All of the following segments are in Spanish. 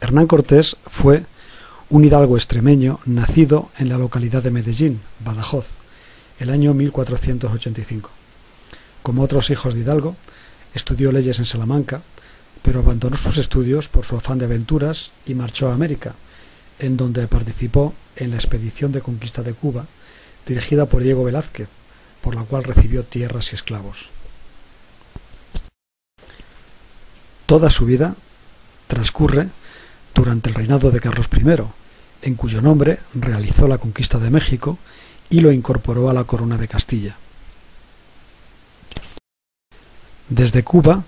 Hernán Cortés fue un hidalgo extremeño nacido en la localidad de Medellín, Badajoz, el año 1485. Como otros hijos de Hidalgo, estudió leyes en Salamanca, pero abandonó sus estudios por su afán de aventuras y marchó a América, en donde participó en la expedición de conquista de Cuba, dirigida por Diego Velázquez, por la cual recibió tierras y esclavos. Toda su vida transcurre durante el reinado de Carlos I, en cuyo nombre realizó la conquista de México y lo incorporó a la corona de Castilla. Desde Cuba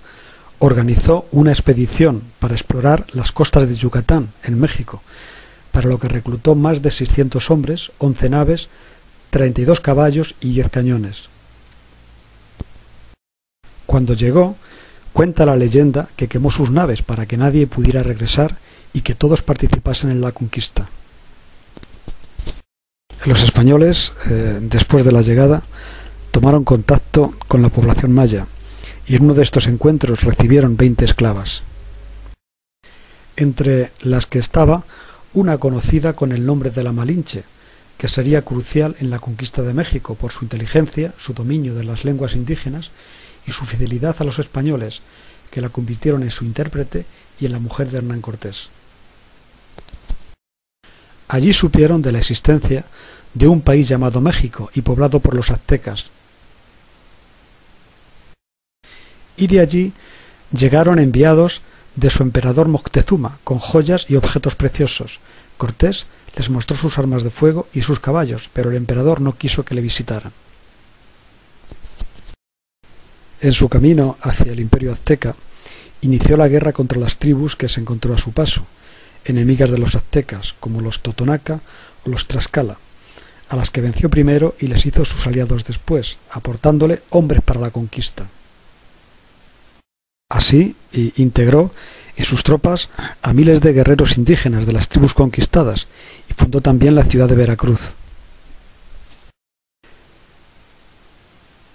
organizó una expedición para explorar las costas de Yucatán, en México, para lo que reclutó más de 600 hombres, 11 naves, 32 caballos y 10 cañones. Cuando llegó, cuenta la leyenda que quemó sus naves para que nadie pudiera regresar y que todos participasen en la conquista. Los españoles, después de la llegada, tomaron contacto con la población maya y en uno de estos encuentros recibieron 20 esclavas, entre las que estaba una conocida con el nombre de la Malinche, que sería crucial en la conquista de México por su inteligencia, su dominio de las lenguas indígenas y su fidelidad a los españoles, que la convirtieron en su intérprete y en la mujer de Hernán Cortés. Allí supieron de la existencia de un país llamado México y poblado por los aztecas. Y de allí llegaron enviados de su emperador Moctezuma con joyas y objetos preciosos. Cortés les mostró sus armas de fuego y sus caballos, pero el emperador no quiso que le visitaran. En su camino hacia el imperio azteca, inició la guerra contra las tribus que se encontró a su paso, enemigas de los aztecas, como los Totonaca o los Tlaxcala, a las que venció primero y les hizo sus aliados después, aportándole hombres para la conquista. Así, integró en sus tropas a miles de guerreros indígenas de las tribus conquistadas y fundó también la ciudad de Veracruz.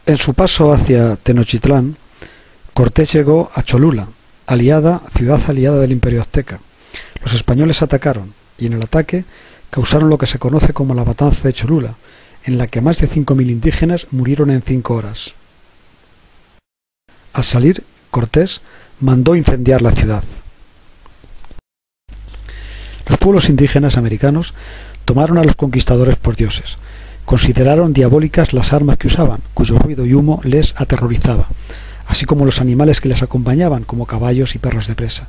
En su paso hacia Tenochtitlán, Cortés llegó a Cholula, ciudad aliada del imperio azteca. Los españoles atacaron y en el ataque causaron lo que se conoce como la matanza de Cholula, en la que más de 5.000 indígenas murieron en 5 horas. Al salir, Cortés mandó incendiar la ciudad. Los pueblos indígenas americanos tomaron a los conquistadores por dioses. Consideraron diabólicas las armas que usaban, cuyo ruido y humo les aterrorizaba, así como los animales que les acompañaban, como caballos y perros de presa.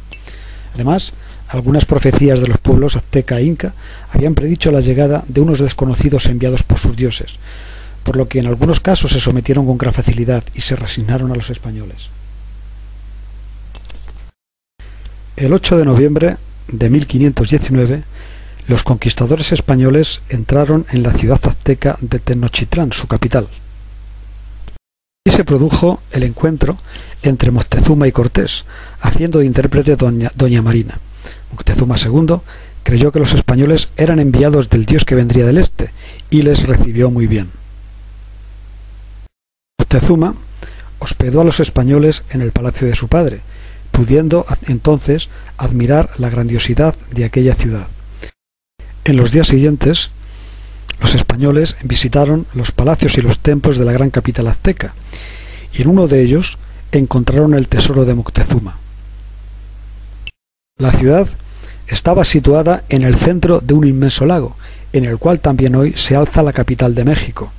Además, algunas profecías de los pueblos azteca e inca habían predicho la llegada de unos desconocidos enviados por sus dioses, por lo que en algunos casos se sometieron con gran facilidad y se resignaron a los españoles. El 8 de noviembre de 1519, los conquistadores españoles entraron en la ciudad azteca de Tenochtitlán, su capital. Y se produjo el encuentro entre Moctezuma y Cortés, haciendo de intérprete doña Marina. Moctezuma II creyó que los españoles eran enviados del dios que vendría del este y les recibió muy bien. Moctezuma hospedó a los españoles en el palacio de su padre, pudiendo entonces admirar la grandiosidad de aquella ciudad. En los días siguientes, los españoles visitaron los palacios y los templos de la gran capital azteca, y en uno de ellos encontraron el tesoro de Moctezuma. La ciudad estaba situada en el centro de un inmenso lago, en el cual también hoy se alza la capital de México.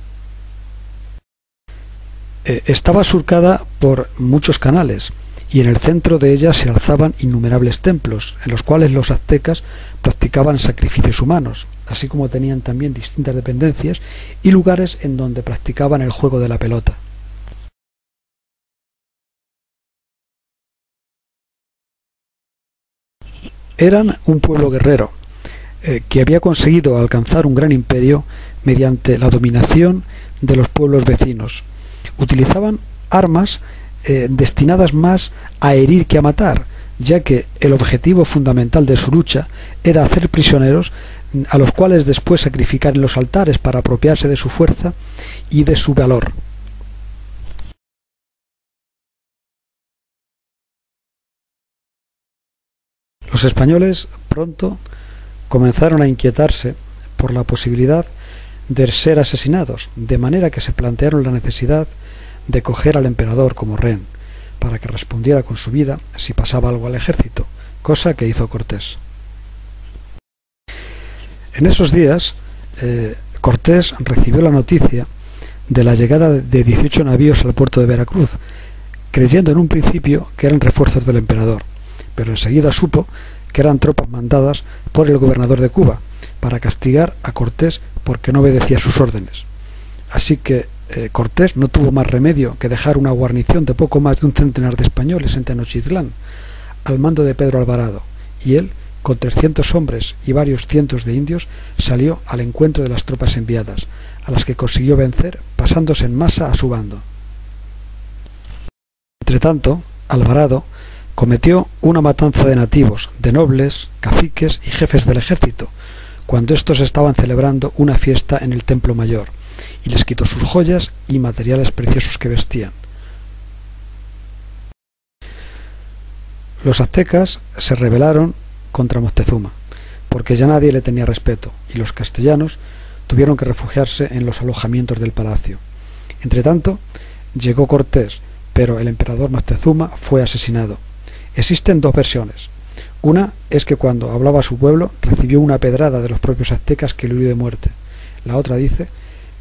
Estaba surcada por muchos canales, y en el centro de ella se alzaban innumerables templos, en los cuales los aztecas practicaban sacrificios humanos, así como tenían también distintas dependencias y lugares en donde practicaban el juego de la pelota. Eran un pueblo guerrero, que había conseguido alcanzar un gran imperio mediante la dominación de los pueblos vecinos. Utilizaban armas destinadas más a herir que a matar, ya que el objetivo fundamental de su lucha era hacer prisioneros a los cuales después sacrificar en los altares para apropiarse de su fuerza y de su valor. Los españoles pronto comenzaron a inquietarse por la posibilidad de ser asesinados, de manera que se plantearon la necesidad de coger al emperador como rehén, para que respondiera con su vida si pasaba algo al ejército, cosa que hizo Cortés. En esos días, Cortés recibió la noticia de la llegada de 18 navíos al puerto de Veracruz, creyendo en un principio que eran refuerzos del emperador, pero enseguida supo que eran tropas mandadas por el gobernador de Cuba para castigar a Cortés porque no obedecía sus órdenes. Así que Cortés no tuvo más remedio que dejar una guarnición de poco más de un centenar de españoles en Tenochtitlán al mando de Pedro Alvarado, y él, con 300 hombres y varios cientos de indios, salió al encuentro de las tropas enviadas, a las que consiguió vencer pasándose en masa a su bando. Entretanto, Alvarado cometió una matanza de nativos, de nobles, caciques y jefes del ejército, cuando estos estaban celebrando una fiesta en el templo mayor, y les quitó sus joyas y materiales preciosos que vestían. Los aztecas se rebelaron contra Moctezuma, porque ya nadie le tenía respeto, y los castellanos tuvieron que refugiarse en los alojamientos del palacio. Entretanto, llegó Cortés, pero el emperador Moctezuma fue asesinado. Existen dos versiones. Una es que cuando hablaba a su pueblo recibió una pedrada de los propios aztecas que lo hirió de muerte. La otra dice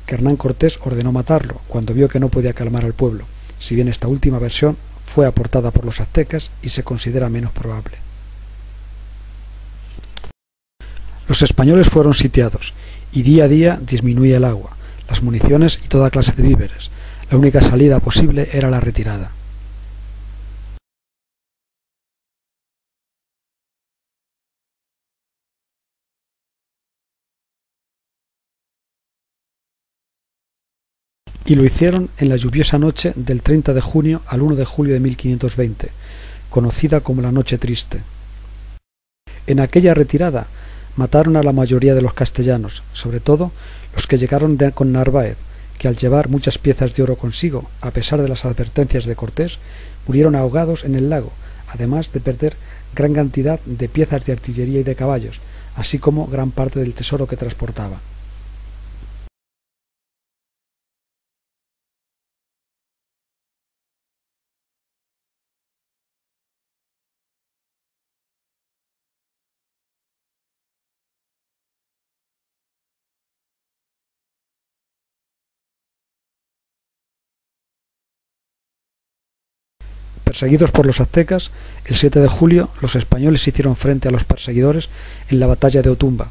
que Hernán Cortés ordenó matarlo cuando vio que no podía calmar al pueblo, si bien esta última versión fue aportada por los aztecas y se considera menos probable. Los españoles fueron sitiados y día a día disminuía el agua, las municiones y toda clase de víveres. La única salida posible era la retirada. Y lo hicieron en la lluviosa noche del 30 de junio al 1 de julio de 1520, conocida como la Noche Triste. En aquella retirada mataron a la mayoría de los castellanos, sobre todo los que llegaron con Narváez, que al llevar muchas piezas de oro consigo, a pesar de las advertencias de Cortés, murieron ahogados en el lago, además de perder gran cantidad de piezas de artillería y de caballos, así como gran parte del tesoro que transportaban. Perseguidos por los aztecas, el 7 de julio los españoles hicieron frente a los perseguidores en la batalla de Otumba,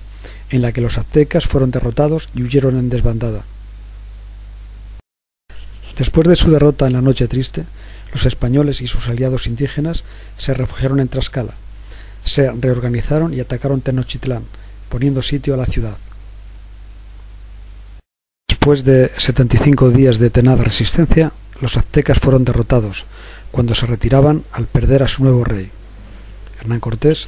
en la que los aztecas fueron derrotados y huyeron en desbandada. Después de su derrota en la Noche Triste, los españoles y sus aliados indígenas se refugiaron en Tlaxcala, se reorganizaron y atacaron Tenochtitlán, poniendo sitio a la ciudad. Después de 75 días de tenaz resistencia, los aztecas fueron derrotados, cuando se retiraban al perder a su nuevo rey. Hernán Cortés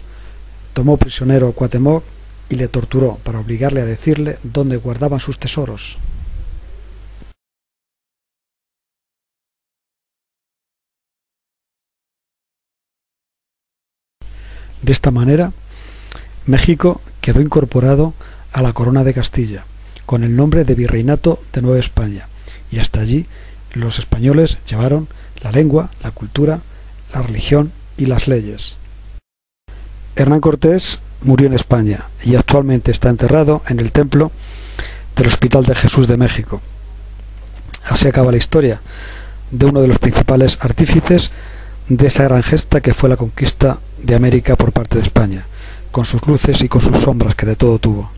tomó prisionero a Cuauhtémoc y le torturó para obligarle a decirle dónde guardaban sus tesoros. De esta manera, México quedó incorporado a la corona de Castilla, con el nombre de Virreinato de Nueva España, y hasta allí los españoles llevaron la lengua, la cultura, la religión y las leyes. Hernán Cortés murió en España y actualmente está enterrado en el templo del Hospital de Jesús de México. Así acaba la historia de uno de los principales artífices de esa gran gesta que fue la conquista de América por parte de España, con sus luces y con sus sombras que de todo tuvo.